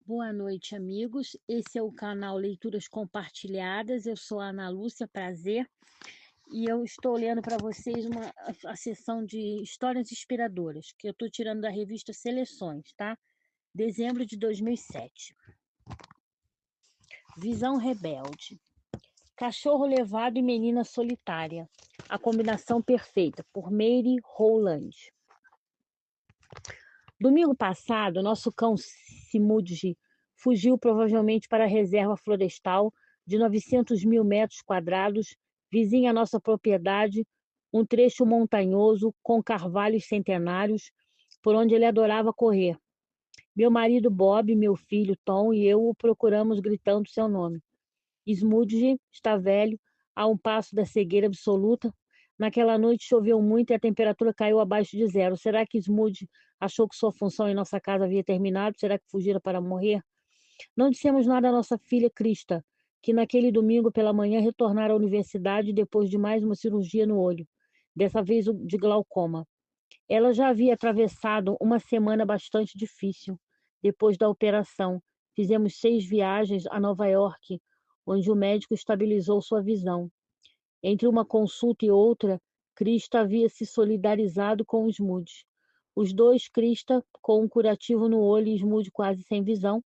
Boa noite, amigos. Esse é o canal Leituras Compartilhadas. Eu sou a Ana Lúcia, prazer. E eu estou lendo para vocês a sessão de histórias inspiradoras, que eu estou tirando da revista Seleções, tá? Dezembro de 2007. Visão Rebelde. Cachorro Levado e Menina Solitária. A combinação perfeita, por Mary Rowland. Domingo passado, nosso cão Simudji fugiu provavelmente para a reserva florestal de 900 mil metros quadrados, vizinha à nossa propriedade, um trecho montanhoso com carvalhos centenários, por onde ele adorava correr. Meu marido Bob, meu filho Tom e eu o procuramos gritando seu nome. Smudge está velho, a um passo da cegueira absoluta. Naquela noite choveu muito e a temperatura caiu abaixo de zero. Será que Smudge achou que sua função em nossa casa havia terminado? Será que fugira para morrer? Não dissemos nada à nossa filha Krista, que naquele domingo pela manhã retornara à universidade depois de mais uma cirurgia no olho, dessa vez de glaucoma. Ela já havia atravessado uma semana bastante difícil. Depois da operação, fizemos 6 viagens a Nova York, onde o médico estabilizou sua visão. Entre uma consulta e outra, Krista havia se solidarizado com os Moody. Os dois, Krista com um curativo no olho e Smoody quase sem visão,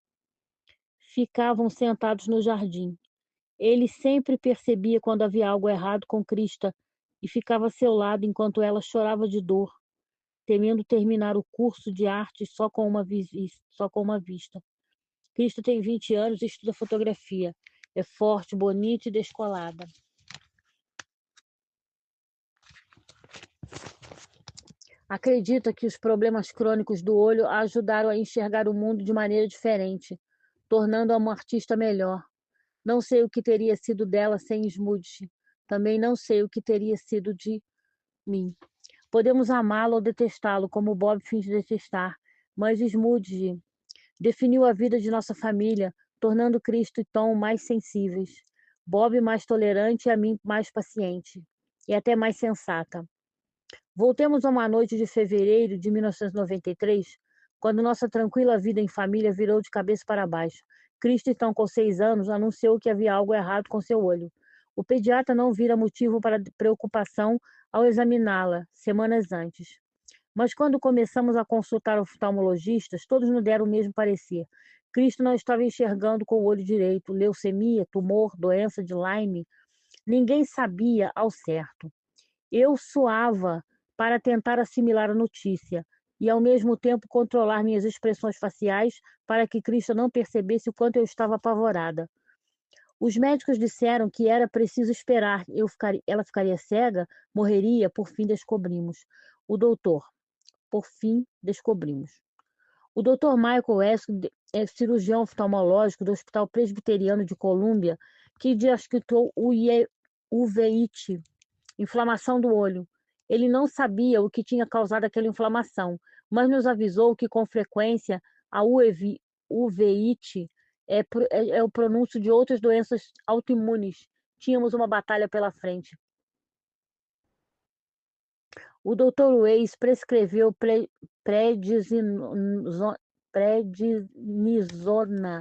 ficavam sentados no jardim. Ele sempre percebia quando havia algo errado com Krista e ficava a seu lado enquanto ela chorava de dor, temendo terminar o curso de arte só com uma vista. Krista tem 20 anos e estuda fotografia. É forte, bonita e descolada. Acredita que os problemas crônicos do olho a ajudaram a enxergar o mundo de maneira diferente, tornando-a uma artista melhor. Não sei o que teria sido dela sem Smudge. Também não sei o que teria sido de mim. Podemos amá-lo ou detestá-lo, como Bob finge detestar, mas Smudge definiu a vida de nossa família, tornando Cristo e Tom mais sensíveis, Bob mais tolerante e a mim mais paciente, e até mais sensata. Voltemos a uma noite de fevereiro de 1993, quando nossa tranquila vida em família virou de cabeça para baixo. Cristo, então com 6 anos, anunciou que havia algo errado com seu olho. O pediatra não vira motivo para preocupação ao examiná-la semanas antes. Mas quando começamos a consultar oftalmologistas, todos nos deram o mesmo parecer. Cristo não estava enxergando com o olho direito, leucemia, tumor, doença de Lyme. Ninguém sabia ao certo. Eu suava para tentar assimilar a notícia e, ao mesmo tempo, controlar minhas expressões faciais para que Cristo não percebesse o quanto eu estava apavorada. Os médicos disseram que era preciso esperar. Ela ficaria cega, morreria, por fim descobrimos. O doutor, por fim descobrimos. O Dr. Michael Wesley é cirurgião oftalmológico do Hospital Presbiteriano de Colômbia, que diagnosticou uveíte, inflamação do olho. Ele não sabia o que tinha causado aquela inflamação, mas nos avisou que, com frequência, a uveíte é o pronúncio de outras doenças autoimunes. Tínhamos uma batalha pela frente. O Dr. Weiss prescreveu prednisona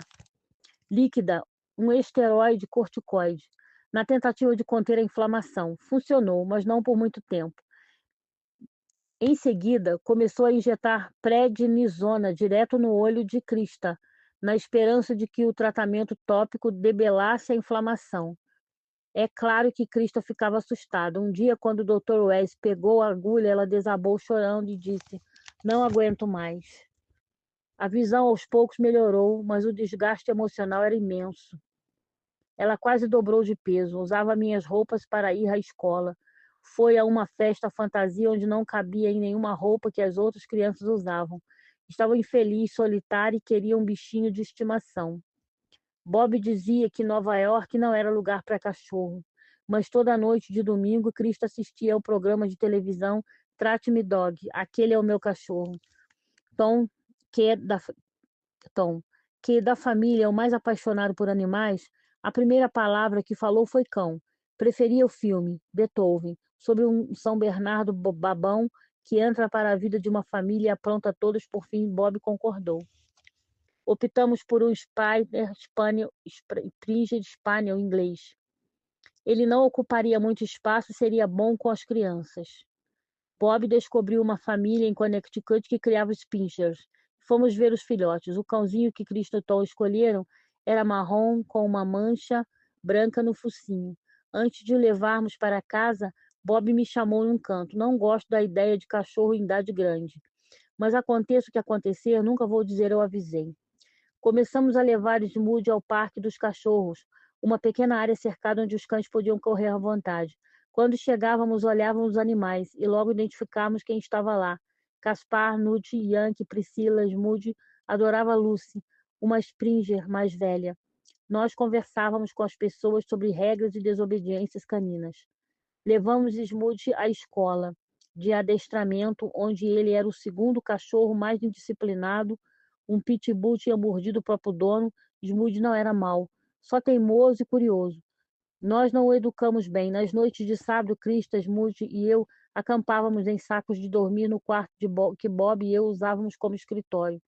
líquida, um esteroide corticoide, na tentativa de conter a inflamação. Funcionou, mas não por muito tempo. Em seguida, começou a injetar prednisona direto no olho de Krista, na esperança de que o tratamento tópico debelasse a inflamação. É claro que Krista ficava assustada. Um dia, quando o Dr. Wes pegou a agulha, ela desabou chorando e disse: "Não aguento mais." A visão aos poucos melhorou, mas o desgaste emocional era imenso. Ela quase dobrou de peso, usava minhas roupas para ir à escola. Foi a uma festa fantasia onde não cabia em nenhuma roupa que as outras crianças usavam. Estava infeliz, solitária e queria um bichinho de estimação. Bob dizia que Nova York não era lugar para cachorro, mas toda noite de domingo Cristo assistia ao programa de televisão Trate-me Dog, aquele é o meu cachorro. Tom, que é da, Tom, que da família é o mais apaixonado por animais, a primeira palavra que falou foi cão. Preferia o filme, Beethoven, sobre um São Bernardo babão que entra para a vida de uma família e apronta todos, por fim Bob concordou. Optamos por um Springer Spaniel inglês. Ele não ocuparia muito espaço e seria bom com as crianças. Bob descobriu uma família em Connecticut que criava Spinchers. Fomos ver os filhotes. O cãozinho que Chris e Tom escolheram era marrom com uma mancha branca no focinho. Antes de o levarmos para casa, Bob me chamou num canto. Não gosto da ideia de cachorro em idade grande. Mas aconteça o que acontecer, nunca vou dizer eu avisei. Começamos a levar Smoot ao Parque dos Cachorros, uma pequena área cercada onde os cães podiam correr à vontade. Quando chegávamos, olhávamos os animais e logo identificávamos quem estava lá. Caspar, Nut, Yankee, Priscila, Smoot, adorava Lucy, uma Springer mais velha. Nós conversávamos com as pessoas sobre regras e desobediências caninas. Levamos Smoot à escola de adestramento, onde ele era o segundo cachorro mais indisciplinado. Um pitbull tinha mordido o próprio dono. Smoot não era mau, só teimoso e curioso. Nós não o educamos bem. Nas noites de sábado, Krista, Smoot e eu acampávamos em sacos de dormir no quarto que Bob e eu usávamos como escritório.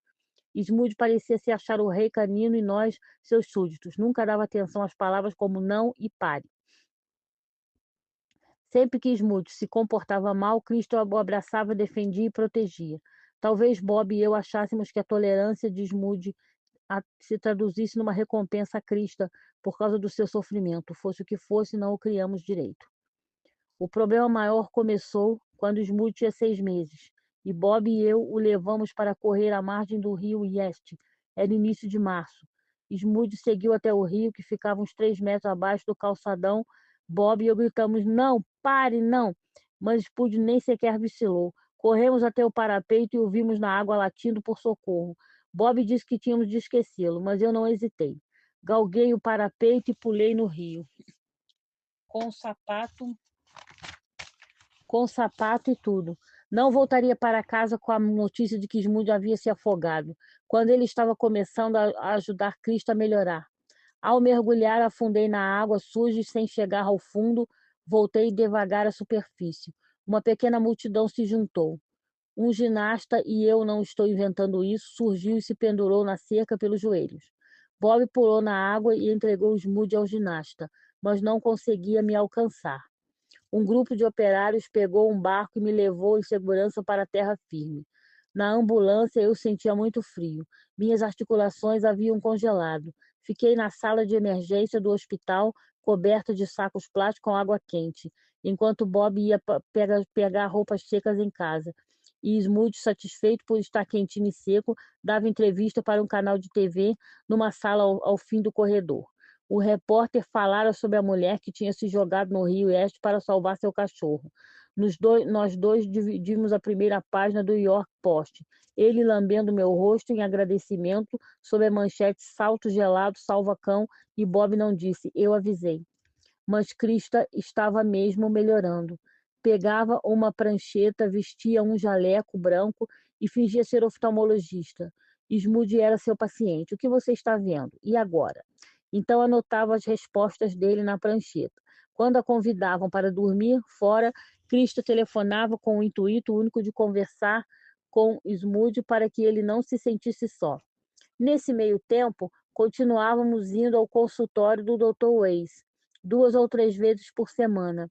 Smoot parecia se achar o rei canino e nós, seus súditos. Nunca dava atenção às palavras como não e pare. Sempre que Smoot se comportava mal, Cristo o abraçava, defendia e protegia. Talvez Bob e eu achássemos que a tolerância de Smoot se traduzisse numa recompensa a Krista por causa do seu sofrimento. Fosse o que fosse, não o criamos direito. O problema maior começou quando Smoot tinha 6 meses, e Bob e eu o levamos para correr à margem do rio Yeste. Era início de março. Smoot seguiu até o rio, que ficava uns 3 metros abaixo do calçadão. Bob e eu gritamos, não, pare, não! Mas Smoot nem sequer vacilou. Corremos até o parapeito e o vimos na água latindo por socorro. Bob disse que tínhamos de esquecê-lo, mas eu não hesitei. Galguei o parapeito e pulei no rio. Com o sapato e tudo. Não voltaria para casa com a notícia de que Smoot havia se afogado, quando ele estava começando a ajudar Cristo a melhorar. Ao mergulhar, afundei na água suja e, sem chegar ao fundo, voltei devagar à superfície. Uma pequena multidão se juntou. Um ginasta, e eu não estou inventando isso, surgiu e se pendurou na cerca pelos joelhos. Bob pulou na água e entregou Smoot ao ginasta, mas não conseguia me alcançar. Um grupo de operários pegou um barco e me levou em segurança para a terra firme. Na ambulância eu sentia muito frio. Minhas articulações haviam congelado. Fiquei na sala de emergência do hospital, coberta de sacos plásticos com água quente, enquanto Bob ia pegar roupas secas em casa. E Smoot, satisfeito por estar quentinho e seco, dava entrevista para um canal de TV numa sala ao fim do corredor. O repórter falara sobre a mulher que tinha se jogado no Rio Oeste para salvar seu cachorro. Nós dois dividimos a primeira página do York Post. Ele lambendo meu rosto em agradecimento sob a manchete Salto gelado, salva cão, e Bob não disse, eu avisei. Mas Krista estava mesmo melhorando. Pegava uma prancheta, vestia um jaleco branco e fingia ser oftalmologista. Smoot era seu paciente. O que você está vendo? E agora? Então anotava as respostas dele na prancheta. Quando a convidavam para dormir fora, Cristo telefonava com o intuito único de conversar com Smoot para que ele não se sentisse só. Nesse meio tempo, continuávamos indo ao consultório do Dr. Weiss, 2 ou 3 vezes por semana,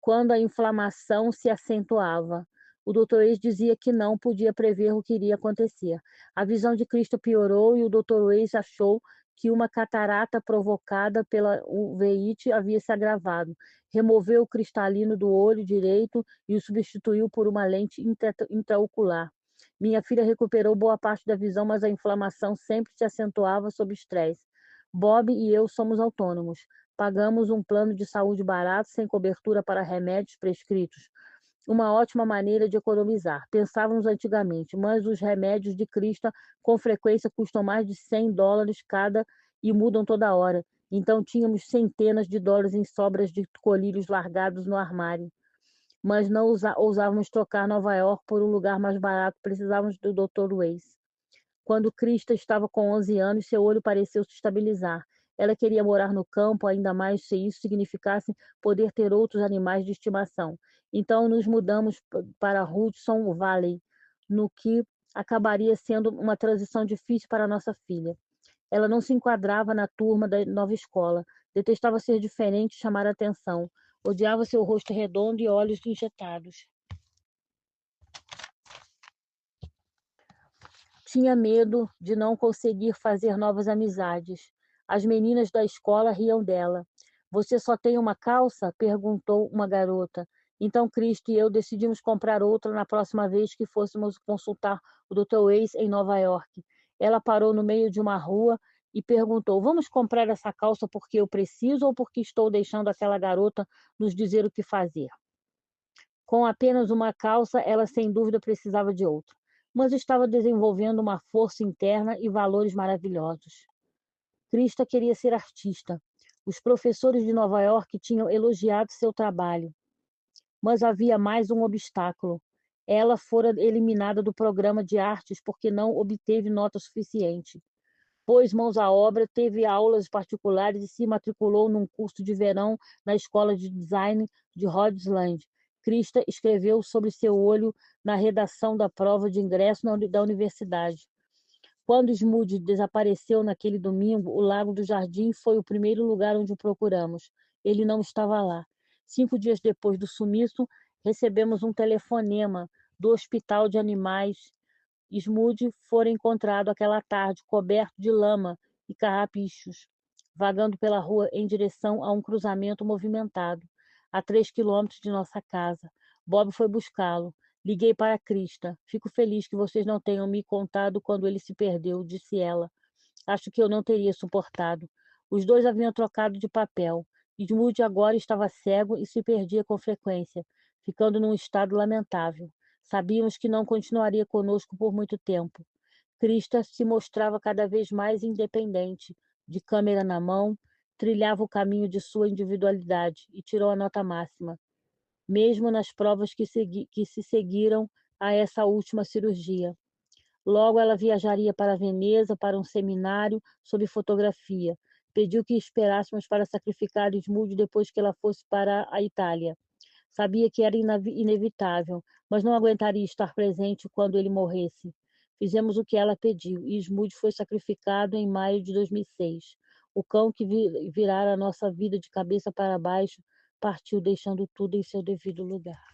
quando a inflamação se acentuava. O Dr. Weiss dizia que não podia prever o que iria acontecer. A visão de Cristo piorou e o Dr. Weiss achou que uma catarata provocada pela uveíte havia se agravado. Removeu o cristalino do olho direito e o substituiu por uma lente intraocular. Minha filha recuperou boa parte da visão, mas a inflamação sempre se acentuava sob estresse. Bob e eu somos autônomos. Pagamos um plano de saúde barato, sem cobertura para remédios prescritos. Uma ótima maneira de economizar. Pensávamos antigamente, mas os remédios de Krista com frequência custam mais de $100 cada e mudam toda hora. Então tínhamos centenas de dólares em sobras de colírios largados no armário. Mas não ousávamos trocar Nova York por um lugar mais barato. Precisávamos do Dr. Weiss. Quando Krista estava com 11 anos, seu olho pareceu se estabilizar. Ela queria morar no campo, ainda mais se isso significasse poder ter outros animais de estimação. Então nos mudamos para Hudson Valley, no que acabaria sendo uma transição difícil para nossa filha. Ela não se enquadrava na turma da nova escola, detestava ser diferente e chamar a atenção, odiava seu rosto redondo e olhos injetados. Tinha medo de não conseguir fazer novas amizades. As meninas da escola riam dela. Você só tem uma calça? Perguntou uma garota. Então Cristo e eu decidimos comprar outra na próxima vez que fôssemos consultar o Dr. Weiss em Nova York. Ela parou no meio de uma rua e perguntou: Vamos comprar essa calça porque eu preciso ou porque estou deixando aquela garota nos dizer o que fazer? Com apenas uma calça, ela sem dúvida precisava de outra, mas estava desenvolvendo uma força interna e valores maravilhosos. Krista queria ser artista. Os professores de Nova York tinham elogiado seu trabalho, mas havia mais um obstáculo. Ela fora eliminada do programa de artes porque não obteve nota suficiente. Pôs mãos à obra, teve aulas particulares e se matriculou num curso de verão na Escola de Design de Rhodes. Krista escreveu sobre seu olho na redação da prova de ingresso da universidade. Quando Smoot desapareceu naquele domingo, o Lago do Jardim foi o primeiro lugar onde o procuramos. Ele não estava lá. 5 dias depois do sumiço, recebemos um telefonema do Hospital de Animais. Smoot fora encontrado aquela tarde, coberto de lama e carrapichos, vagando pela rua em direção a um cruzamento movimentado, a 3 quilômetros de nossa casa. Bob foi buscá-lo. Liguei para Krista. Fico feliz que vocês não tenham me contado quando ele se perdeu, disse ela. Acho que eu não teria suportado. Os dois haviam trocado de papel. Smoot agora estava cego e se perdia com frequência, ficando num estado lamentável. Sabíamos que não continuaria conosco por muito tempo. Krista se mostrava cada vez mais independente, de câmera na mão, trilhava o caminho de sua individualidade e tirou a nota máxima, mesmo nas provas que se seguiram a essa última cirurgia. Logo ela viajaria para Veneza para um seminário sobre fotografia. Pediu que esperássemos para sacrificar Smoot depois que ela fosse para a Itália. Sabia que era inevitável, mas não aguentaria estar presente quando ele morresse. Fizemos o que ela pediu e Smoot foi sacrificado em maio de 2006. O cão que virara a nossa vida de cabeça para baixo partiu deixando tudo em seu devido lugar.